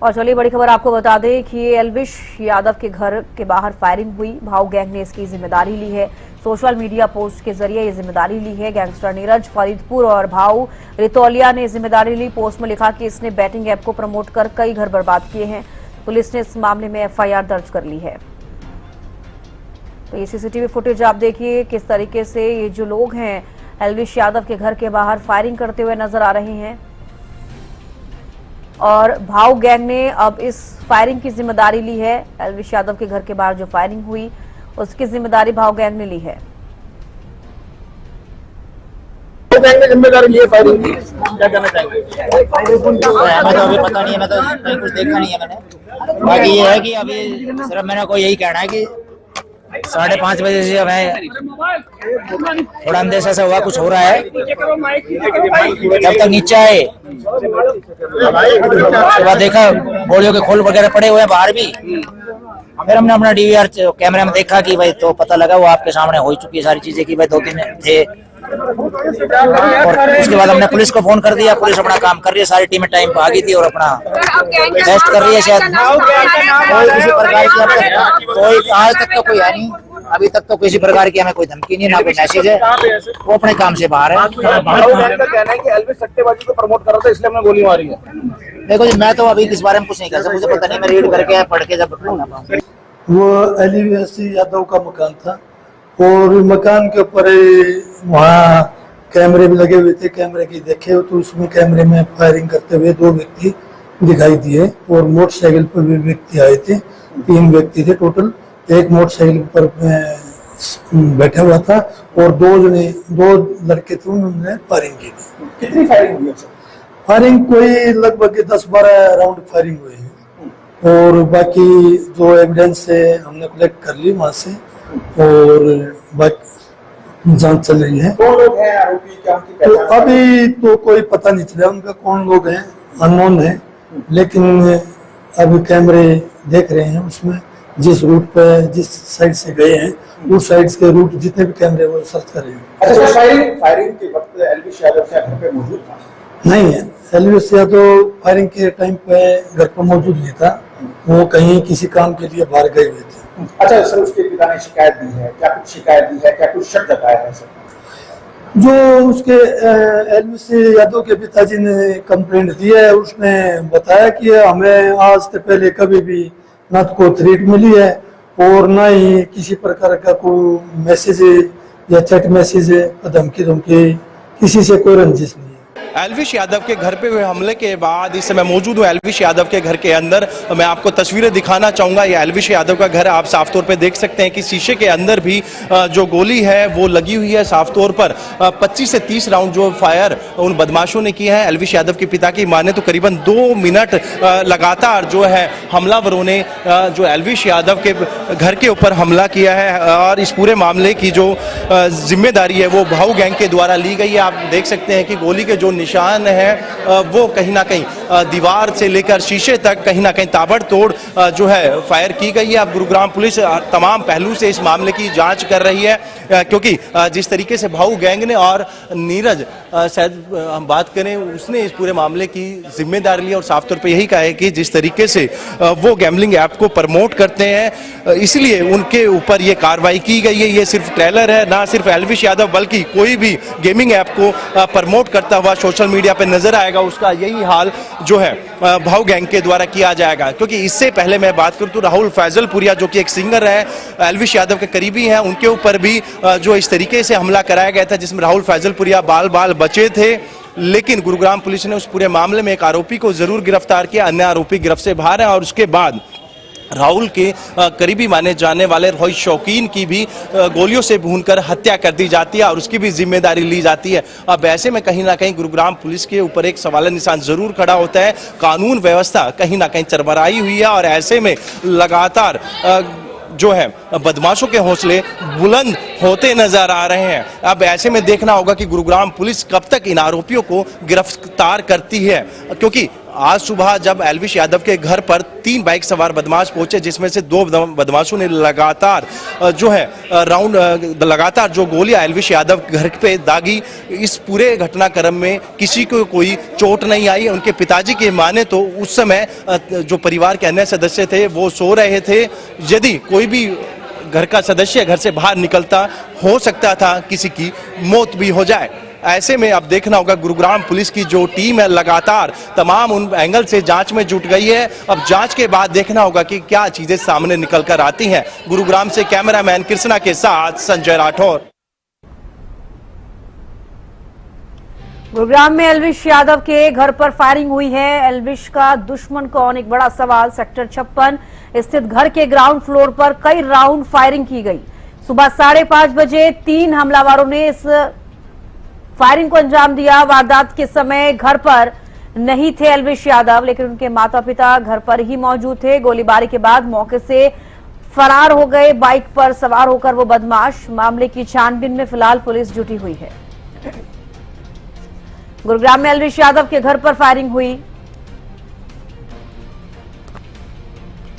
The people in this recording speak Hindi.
और चलिए बड़ी खबर आपको बता दें कि एल्विश यादव के घर के बाहर फायरिंग हुई। भाऊ गैंग ने इसकी जिम्मेदारी ली है। सोशल मीडिया पोस्ट के जरिए ये जिम्मेदारी ली है। गैंगस्टर नीरज फरीदपुर और भाऊ रितौलिया ने जिम्मेदारी ली। पोस्ट में लिखा कि इसने बैटिंग ऐप को प्रमोट कर कई घर बर्बाद किए हैं। पुलिस ने इस मामले में एफआईआर दर्ज कर ली है। तो ये सीसीटीवी फुटेज आप देखिए किस तरीके से ये जो लोग हैं एल्विश यादव के घर के बाहर फायरिंग करते हुए नजर आ रहे हैं और भाऊ गैंग ने अब इस फायरिंग की जिम्मेदारी ली है। एल्विश यादव के घर के बाहर जो फायरिंग हुई उसकी जिम्मेदारी भाऊ गैंग ने ली है। गैंग ने जिम्मेदारी ली है फायरिंग की, क्या कहना चाहेंगे? हमें तो अभी पता नहीं है, मैं तो कहीं कुछ देखा नहीं है मैंने। बाकी ये है कि अभी सिर्फ मैंने को यही कहना है कि 5:30 बजे से हमें थोड़ा अंदेशा से हुआ कुछ हो रहा है। जब तक नीचे आए उसके बाद देखा गोलियों के खोल वगैरह पड़े हुए हैं बाहर भी। फिर हमने अपना डीवीआर कैमरे में देखा कि भाई तो पता लगा वो आपके सामने हो चुकी है सारी चीजें कि भाई 2-3 थे। और उसके बाद हमने पुलिस को फोन कर दिया। पुलिस अपना काम कर रही है, सारी टीमें टाइम पे आ गई थी और अपना टेस्ट कर रही है। शायद कोई किसी प्रकार की कोई आज तक तो कोई है नहीं, अभी तक तो किसी प्रकार की हमें कोई धमकी नहीं, ना कोई मैसेज है। वो अपने काम से बाहर है। भाऊ गैंग का कहना है कि एल्विश सट्टेबाजी को प्रमोट कर रहा था इसलिए हमने गोली मारी है। देखो जी, मैं तो अभी इस बारे में कुछ नहीं कर सकता, मुझे पता नहीं, मैं रीड करके पढ़ के जब वो एल्विश यादव का मकान था और मकान के ऊपर वहाँ कैमरे भी लगे हुए थे। कैमरे की देखे तो उसमें कैमरे में फायरिंग करते हुए 2 व्यक्ति दिखाई दिए और मोटरसाइकिल पर भी व्यक्ति आए थे। 3 व्यक्ति थे टोटल। एक मोटरसाइकिल पर बैठा हुआ था और 2 लड़के थे, उन्होंने फायरिंग की थी। कितनी फायरिंग हुई है? फायरिंग कोई लगभग 10-12 राउंड फायरिंग हुई है और बाकी जो एविडेंस है हमने कलेक्ट कर ली वहां से और बाकी जांच चल रही है। कौन लोग हैं आरोपी, क्या उनकी तो पहचान? अभी तो कोई पता नहीं चला उनका कौन लोग हैं, अननोन है। लेकिन अभी कैमरे देख रहे हैं, उसमें जिस रूट पे जिस साइड से गए हैं उस साइड के रूट जितने भी कैमरे वो सर्च कर रहे हैं। अच्छा, फायरिंग के वक्त एल्विश यादव क्या घर पे मौजूद था? नहीं है, एल्विश यादव फायरिंग के टाइम पे घर पर मौजूद नहीं था, वो कहीं किसी काम के लिए बाहर गए हुए थे। अच्छा सर, उसके पिता ने शिकायत दी है, क्या कुछ शिकायत दी है, क्या कुछ शक जताया है सर? जो उसके एल्विश यादव के पिताजी ने कंप्लेंट दी है, उसने बताया कि हमें आज से पहले कभी भी ना तो कोई थ्रेट मिली है और ना ही किसी प्रकार का कोई मैसेज या चैट मैसेज धमकी किसी से कोई रंजिश नहीं है। एल्विश यादव के घर पे हुए हमले के बाद इस समय मौजूद हूँ एल्विश यादव के घर के अंदर। मैं आपको तस्वीरें दिखाना चाहूँगा। ये एल्विश यादव का घर आप साफ तौर पे देख सकते हैं कि शीशे के अंदर भी जो गोली है वो लगी हुई है। साफ तौर पर 25 से 30 राउंड जो फायर उन बदमाशों ने किए हैं। एल्विश यादव के पिता की माने तो करीबन 2 मिनट लगातार जो है हमलावरों ने जो एल्विश यादव के घर के ऊपर हमला किया है और इस पूरे मामले की जो जिम्मेदारी है वो भाऊ गैंग के द्वारा ली गई है। आप देख सकते हैं कि गोली के जो निशान है वो कहीं ना कहीं दीवार से लेकर शीशे तक कहीं ना कहीं ताबड़तोड़ जो है फायर की गई है। अब गुरुग्राम पुलिस तमाम पहलू से इस मामले की जांच कर रही है, क्योंकि जिस तरीके से भाऊ गैंग ने और नीरज शायद हम बात करें उसने इस पूरे मामले की जिम्मेदारी ली और साफ तौर पे यही कहा है कि जिस तरीके से वो गैम्बलिंग ऐप को प्रमोट करते हैं इसलिए उनके ऊपर ये कार्रवाई की गई है। ये सिर्फ ट्रेलर है, ना सिर्फ एल्विश यादव बल्कि कोई भी गेमिंग ऐप को प्रमोट करता हुआ सोशल मीडिया पे नजर आएगा उसका यही हाल जो है भाऊ गैंग के द्वारा किया जाएगा। क्योंकि इससे पहले मैं बात करूं तो राहुल फैजलपुरिया जो कि एक सिंगर है, एल्विश यादव के करीबी हैं, उनके ऊपर भी जो इस तरीके से हमला कराया गया था जिसमें राहुल फैजलपुरिया बाल बचे थे। लेकिन गुरुग्राम पुलिस ने उस पूरे मामले में एक आरोपी को जरूर गिरफ्तार किया, अन्य आरोपी गिरफ्त से बाहर है और उसके बाद राहुल के करीबी माने जाने वाले रोहित शौकीन की भी गोलियों से भूनकर हत्या कर दी जाती है और उसकी भी जिम्मेदारी ली जाती है। अब ऐसे में कहीं ना कहीं गुरुग्राम पुलिस के ऊपर एक सवाल निशान जरूर खड़ा होता है। कानून व्यवस्था कहीं ना कहीं चरमराई हुई है और ऐसे में लगातार जो है बदमाशों के हौसले बुलंद होते नजर आ रहे हैं। अब ऐसे में देखना होगा कि गुरुग्राम पुलिस कब तक इन आरोपियों को गिरफ्तार करती है, क्योंकि आज सुबह जब एल्विश यादव के घर पर 3 बाइक सवार बदमाश पहुंचे, जिसमें से 2 बदमाशों ने लगातार लगातार जो गोलियां एल्विश यादव घर पे दागी। इस पूरे घटनाक्रम में किसी को कोई चोट नहीं आई। उनके पिताजी की माने तो उस समय जो परिवार के अन्य सदस्य थे वो सो रहे थे। यदि कोई भी घर का सदस्य घर से बाहर निकलता, हो सकता था किसी की मौत भी हो जाए। ऐसे में अब देखना होगा, गुरुग्राम पुलिस की जो टीम है लगातार तमाम उन एंगल से जांच में जुट गई है। अब जांच के बाद देखना होगा कि क्या चीजें सामने निकल कर आती हैं। गुरुग्राम से कैमरामैन कृष्णा के साथ संजय राठौर। गुरुग्राम में एल्विश यादव के घर पर फायरिंग हुई है। एल्विश का दुश्मन कौन, एक बड़ा सवाल। सेक्टर 56 स्थित घर के ग्राउंड फ्लोर पर कई राउंड फायरिंग की गई। सुबह 5:30 बजे 3 हमलावरों ने इस फायरिंग को अंजाम दिया। वारदात के समय घर पर नहीं थे एल्विश यादव, लेकिन उनके माता पिता घर पर ही मौजूद थे। गोलीबारी के बाद मौके से फरार हो गए बाइक पर सवार होकर वो बदमाश। मामले की छानबीन में फिलहाल पुलिस जुटी हुई है। गुरुग्राम में एल्विश यादव के घर पर फायरिंग हुई।